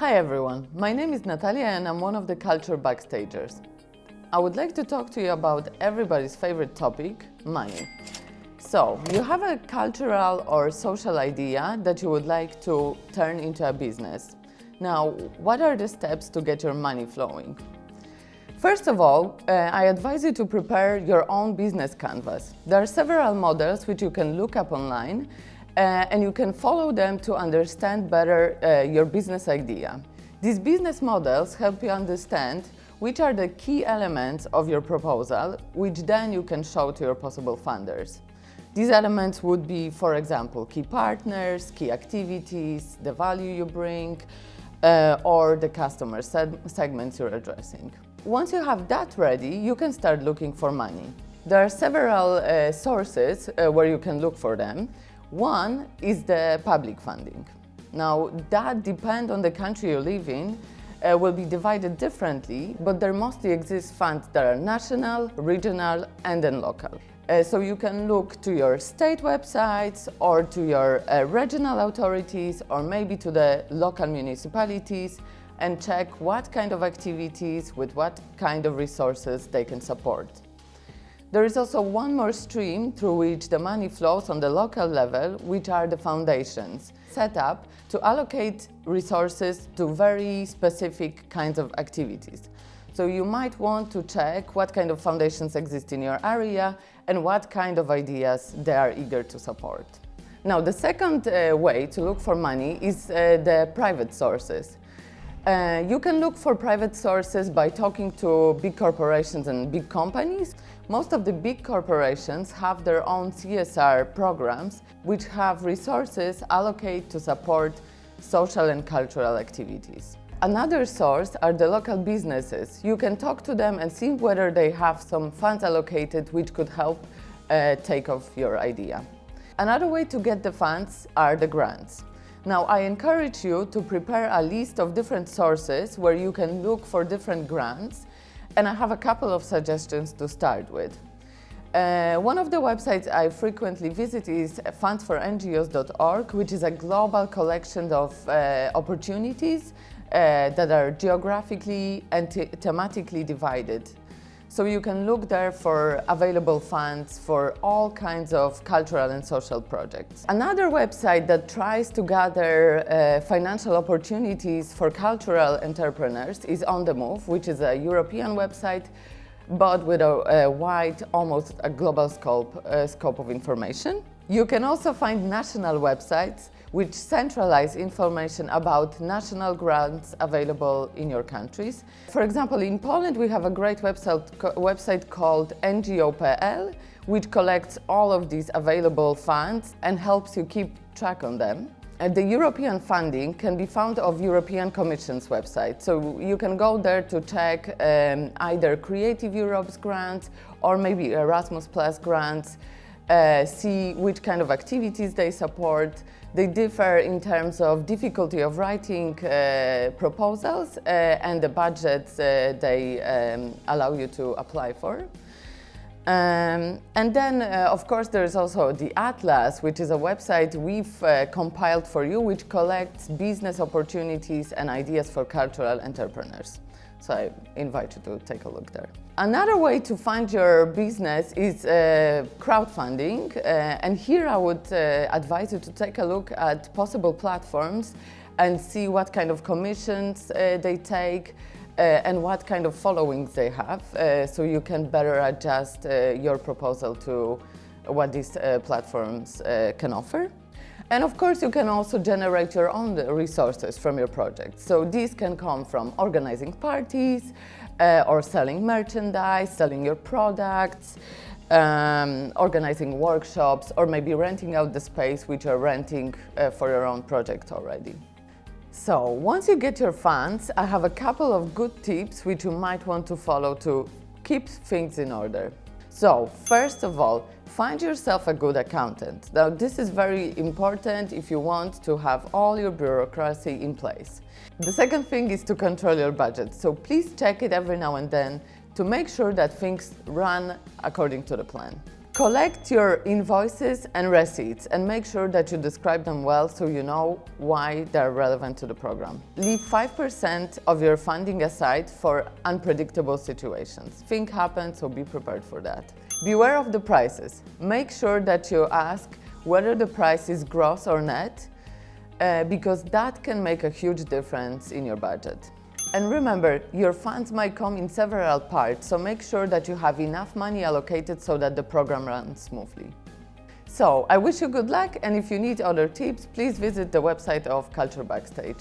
Hi everyone, my name is Natalia and I'm one of the culture backstagers. I would like to talk to you about everybody's favorite topic, money. So, you have a cultural or social idea that you would like to turn into a business. Now, what are the steps to get your money flowing? First of all, I advise you to prepare your own business canvas. There are several models which you can look up online and you can follow them to understand better your business idea. These business models help you understand which are the key elements of your proposal, which then you can show to your possible funders. These elements would be, for example, key partners, key activities, the value you bring, or the customer segments you're addressing. Once you have that ready, you can start looking for money. There are several sources where you can look for them. One is the public funding. Now, that depends on the country you live in, will be divided differently, but there mostly exist funds that are national, regional, and then local. So you can look to your state websites or to your regional authorities or maybe to the local municipalities and check what kind of activities with what kind of resources they can support. There is also one more stream through which the money flows on the local level, which are the foundations, set up to allocate resources to very specific kinds of activities. So you might want to check what kind of foundations exist in your area and what kind of ideas they are eager to support. Now, the second way to look for money is the private sources. You can look for private sources by talking to big corporations and big companies. Most of the big corporations have their own CSR programs, which have resources allocated to support social and cultural activities. Another source are the local businesses. You can talk to them and see whether they have some funds allocated which could help take off your idea. Another way to get the funds are the grants. Now, I encourage you to prepare a list of different sources where you can look for different grants, and I have a couple of suggestions to start with. One of the websites I frequently visit is fundsforngos.org, which is a global collection of opportunities that are geographically and thematically divided. So you can look there for available funds for all kinds of cultural and social projects. Another website that tries to gather financial opportunities for cultural entrepreneurs is On the Move, which is a European website, but with a wide, almost a global scope of information. You can also find national websites which centralize information about national grants available in your countries. For example, in Poland we have a great website called NGO.pl, which collects all of these available funds and helps you keep track on them. The European funding can be found on European Commission's website, so you can go there to check either Creative Europe's grants or maybe Erasmus Plus grants, see which kind of activities they support. They differ in terms of difficulty of writing proposals and the budgets they allow you to apply for. And then, of course, there's also the Atlas, which is a website we've compiled for you, which collects business opportunities and ideas for cultural entrepreneurs. So I invite you to take a look there. Another way to find your business is crowdfunding. And here I would advise you to take a look at possible platforms and see what kind of commissions they take and what kind of followings they have, so you can better adjust your proposal to what these platforms can offer. And of course, you can also generate your own resources from your project. So these can come from organizing parties or selling merchandise, selling your products, organizing workshops, or maybe renting out the space which you're renting for your own project already. So once you get your funds, I have a couple of good tips which you might want to follow to keep things in order. So first of all, find yourself a good accountant. Now, this is very important if you want to have all your bureaucracy in place. The second thing is to control your budget. So please check it every now and then to make sure that things run according to the plan. Collect your invoices and receipts and make sure that you describe them well so you know why they're relevant to the program. Leave 5% of your funding aside for unpredictable situations. Things happen, so be prepared for that. Beware of the prices. Make sure that you ask whether the price is gross or net, because that can make a huge difference in your budget. And remember, your funds might come in several parts, so make sure that you have enough money allocated so that the program runs smoothly. So, I wish you good luck, and if you need other tips, please visit the website of Culture Backstage.